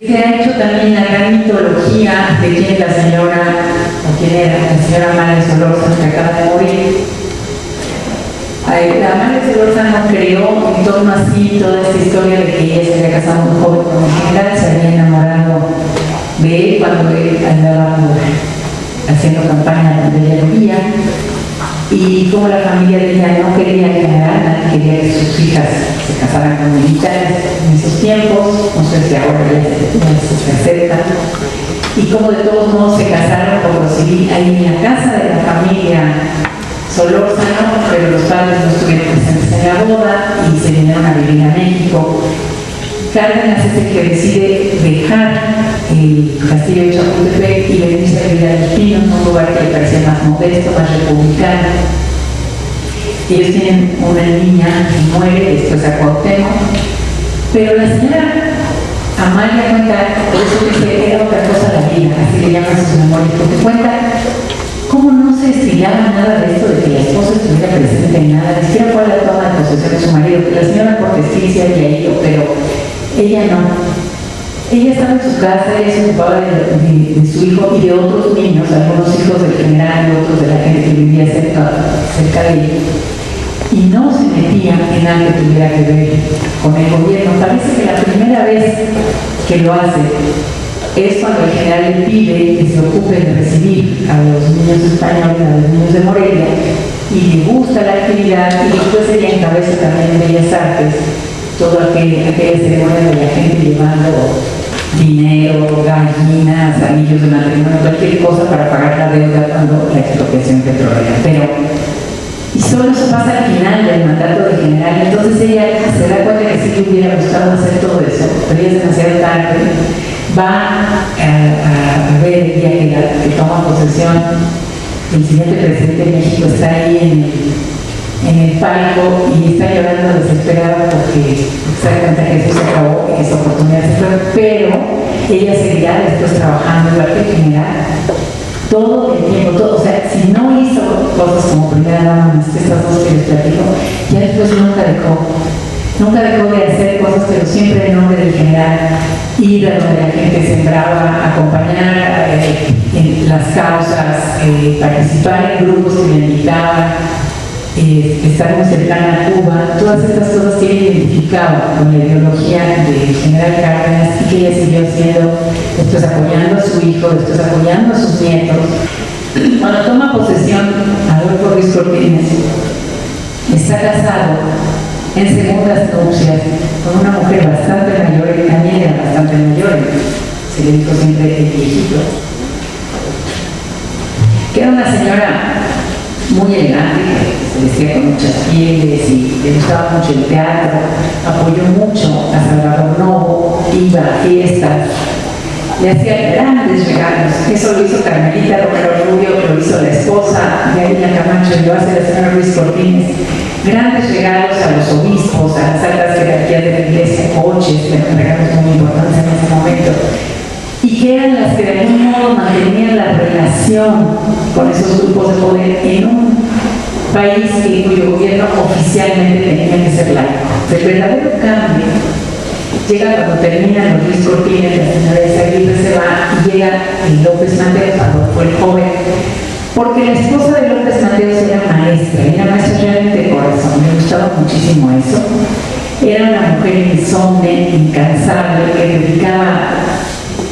Se ha hecho también la gran mitología de quién es la señora, o quién era la señora Amalia Solórzano, que acaba de morir. La Amalia Solórzano creó en torno así toda esta historia de que ella se había casado muy joven con un general, se había enamorado de él cuando él andaba haciendo campaña donde ella vivía, y como la familia de ella no quería generar, nadie quería que sus hijas se casaran con militares en esos tiempos, no sé si ahora ya se aceptan, y como de todos modos se casaron por lo civil ahí en la casa de la familia Solórzano, pero los padres no estuvieron presentes en la boda y se vinieron a vivir a México. Cárdenas es el que decide dejar el castillo de Chapultepec y venirse a vivir a Los Pinos, un lugar que le parecía más modesto, más republicano. Ellos tienen una niña que muere, después a Cuauhtémoc, pero la señora Amalia cuenta, por eso dice, era otra cosa la vida, así le llaman sus memorias, porque cuenta cómo no se estilaba nada de esto de que la esposa estuviera presente en nada, ni siquiera fue a la toma de posesión de su marido, que la señora Cortesí sí había ido, pero ella no. Ella estaba en su casa, ella se ocupaba de su hijo y de otros niños, algunos hijos del general y otros de la gente que vivía cerca de ella. Y no se metía en algo que tuviera que ver con el gobierno. Parece que la primera vez que lo hace es cuando el general le pide que se ocupe de recibir a los niños españoles, a los niños de Morelia, y le gusta la actividad, y después ella encabeza también en Bellas Artes toda aquella ceremonia de la gente llevando dinero, gallinas, anillos de matrimonio, cualquier cosa para pagar la deuda cuando la expropiación petrolera. Y solo eso pasa al final del mandato del general, entonces ella se da cuenta que sí le hubiera gustado hacer todo eso, pero ella es demasiado tarde, va a ver el día que toma posesión, el siguiente presidente de México está ahí en el palco y está llorando desesperada porque se da cuenta que eso se acabó y que esa oportunidad se fue, pero ella seguirá después trabajando igual que el general todo el tiempo, todo, o sea, si no hizo cosas como primera dama, estas dos que les platico, ya después nunca dejó de hacer cosas, pero siempre en nombre del general, ir a donde la gente sembraba, acompañar en las causas, participar en grupos que le invitaban, estar muy cercana a Cuba, todas estas cosas que ella identificaba con la ideología del general Cárdenas y que ella siguió haciendo, después apoyando a su hijo, después apoyando a sus nietos. Cuando toma posesión Adolfo Ruiz Cortines, está casado en segundas nupcias con una mujer bastante mayor, y también era bastante mayor, se le dijo siempre el viejito, que era una señora muy elegante, que se vestía con muchas pieles y le gustaba mucho el teatro, apoyó mucho a Salvador Novo, iba a fiestas, le hacía grandes regalos. Eso lo hizo Carmelita Romero Rubio, que lo hizo la esposa de Aida Camacho, y lo hace la señora Ruiz Cortines. Grandes regalos a los obispos, a las altas jerarquías de la iglesia, coches, regalos muy importantes en ese momento, y que eran las que de algún modo mantenían la relación con esos grupos de poder en un país cuyo gobierno oficialmente tenía que ser laico. El verdadero cambio llega cuando terminan los Ruiz Cortines, la señora Aguirre se va y llega el López Mateos, cuando fue el joven, porque la esposa de López Mateos era maestra realmente de corazón, me gustaba muchísimo eso. Era una mujer insomne, incansable, que dedicaba,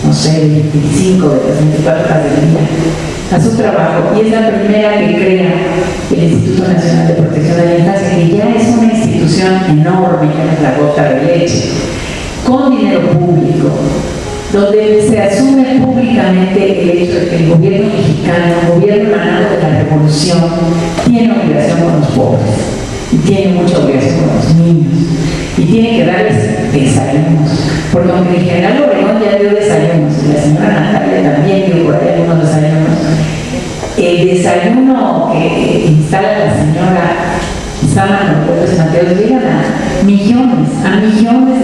no sé, 25 de las 24 horas del día a su trabajo, y es la primera que crea el Instituto Nacional de Protección de la Infancia, que ya es una institución enorme, que es la gota de leche, con dinero público, donde se asume públicamente el hecho de que el gobierno mexicano, el gobierno emanado de la revolución, tiene obligación con los pobres, y tiene mucha obligación con los niños, y tiene que darles desayunos, porque aunque el general Obregón ya dio desayunos, y la señora Natalia también dio por ahí algunos desayunos, el desayuno que instala la señora Sámano López Mateos llegan a millones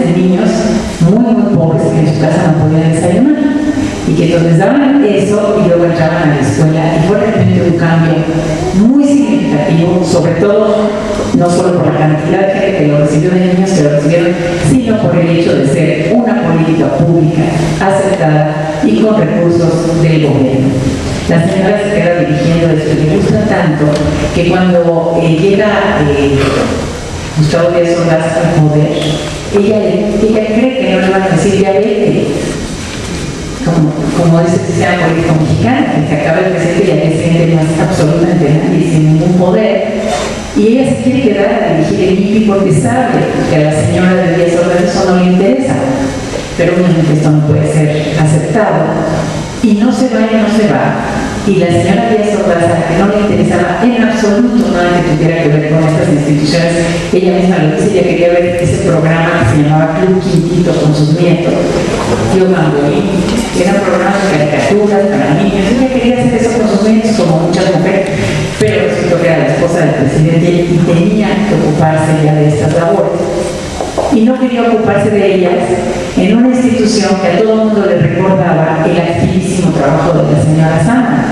de niños muy pobres que en su casa no podían desayunar, y que entonces daban eso y luego entraban a la escuela, y fue realmente un cambio muy significativo, sobre todo no solo por la cantidad de gente que lo recibió de niños que lo recibieron, sino sino por el hecho de ser una política pública aceptada y con recursos del gobierno. La señora se queda dirigiendo esto y le gusta tanto que cuando llega Gustavo Díaz Ordaz al poder, ella cree que no le van a decir ya vete, como dice el sistema político mexicano, que se acaba el presidente y al presidente no es absolutamente nadie, sin ningún poder. Y ella se quiere quedar a dirigir el INPI porque sabe que a la señora de Díaz Ordaz eso no le interesa. Pero obviamente esto no puede ser aceptado. Y no se va y no se va. Y la señora Díaz Ordaz, a la que no le interesaba en absoluto nada que tuviera que ver con estas instituciones, ella misma lo dice, ella quería ver ese programa que se llamaba Club Quintito con sus nietos, Tío Gambolín, que era un programa de caricaturas para niños. Ella quería hacer eso con sus nietos, como muchas mujeres, pero resultó que era la esposa del presidente y tenía que ocuparse ya de estas labores. Y no quería ocuparse de ellas en una institución que a todo el mundo le recordaba el activísimo trabajo de la señora Sama.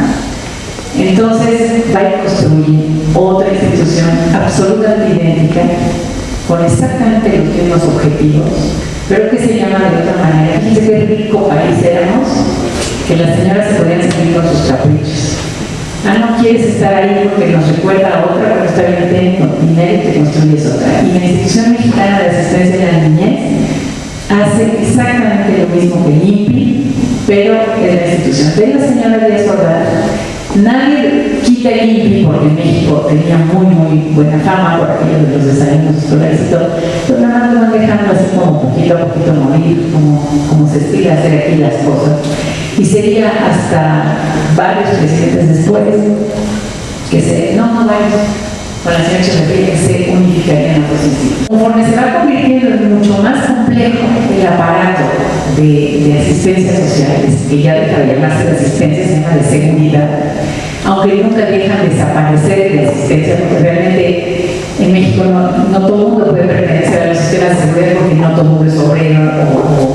Entonces va y construye otra institución absolutamente idéntica, con exactamente los mismos objetivos, pero que se llama de otra manera. Fíjense qué rico país éramos, que las señoras se podían seguir con sus caprichos. No quieres estar ahí porque nos recuerda a otra, pero está bien, ten dinero y te construyes otra. Y la Institución Mexicana de Asistencia a la Niñez hace exactamente lo mismo que el INPI, pero es la institución de la señora Díaz Ordaz. Nadie quita el INPI porque México tenía muy buena fama por aquello de los desayunos escolares y todo, pero nada más lo van dejando así como poquito a poquito morir, como se estila hacer aquí las cosas. Y sería hasta varios presidentes después que varios, con la señora Echeverría, que se unificarían los institutos. Conforme se va convirtiendo en mucho más complejo el aparato de asistencia sociales, que ya deja de llamarse de asistencia, se llama de seguridad, aunque nunca dejan de desaparecer de asistencia, porque realmente en México no todo el mundo puede pertenecer a los sistemas de seguridad porque no todo el mundo es obrero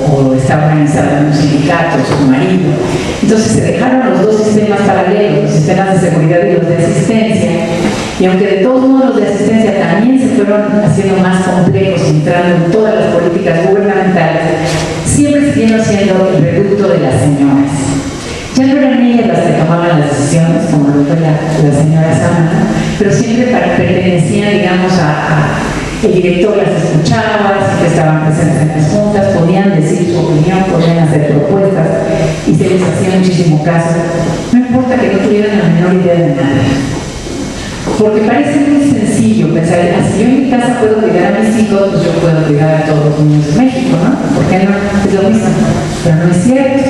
o está organizado en un sindicato o su marido. Entonces se dejaron los dos sistemas paralelos, los sistemas de seguridad y los de asistencia, y aunque de todos modos los de asistencia también se fueron haciendo más complejos, entrando en todas las políticas gubernamentales, siempre siguieron siendo el reducto de las señoras. Ya no eran ellas las que tomaban las decisiones, como lo fue la señora Sama, pero siempre pertenecían, digamos, el director las escuchaba, siempre estaban presentes en las juntas, podían decir su opinión, podían hacer propuestas y se les hacía muchísimo caso. No importa que no tuvieran la menor idea de nada. Porque parece muy sencillo pensar, si yo en mi casa puedo cuidar a mis hijos, pues yo puedo cuidar a todos los niños de México, ¿no? ¿Por qué no? Es lo mismo. Pero no es cierto.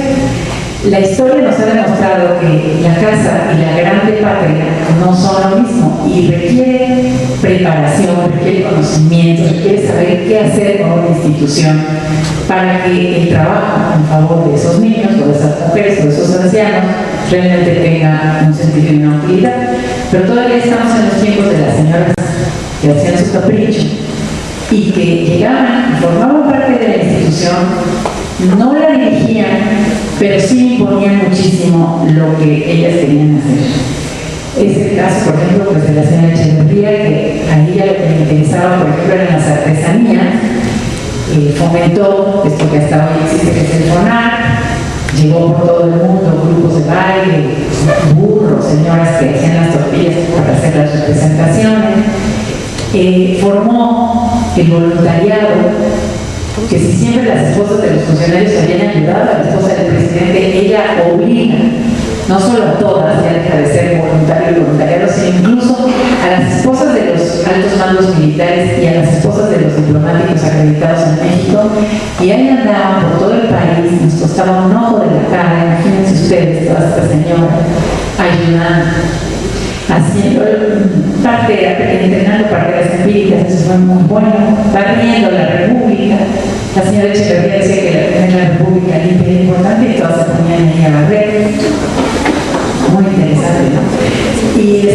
La historia nos ha demostrado que la casa y la grande patria no son lo mismo y requiere preparación, requiere conocimiento, requiere saber qué hacer con una institución para que el trabajo en favor de esos niños o de esas mujeres o de esos ancianos realmente tenga un sentido y una utilidad. Pero todavía estamos en los tiempos de las señoras que hacían su capricho y que llegaban y formaban parte de la institución, no la dirigían, pero sí imponían muchísimo lo que ellas querían hacer. Es el caso, por ejemplo, pues, de la señora Echeverría, que a ella lo que le interesaba, por ejemplo, eran las artesanías, fomentó esto que hasta hoy existe, que es el FONAR, llevó por todo el mundo grupos de baile, burros, señoras que hacían las tortillas para hacer las representaciones, formó el voluntariado, que si siempre las esposas de los funcionarios habían ayudado a la esposa del presidente, ella obliga, no solo a todas, ya deja de ser voluntario y voluntariado, sino incluso a las esposas de los altos mandos militares y a las esposas de los diplomáticos acreditados en México, y ahí andaban por todo el país, nos costaba un ojo de la cara, imagínense ustedes, todas estas señoras, ayudando, haciendo entrenando partidas empíricas, eso fue muy bueno, barriendo la República. La señora Echeverría decía que la República limpia era importante y todas se ponían ahí a barrer. Muy interesante, ¿no? Y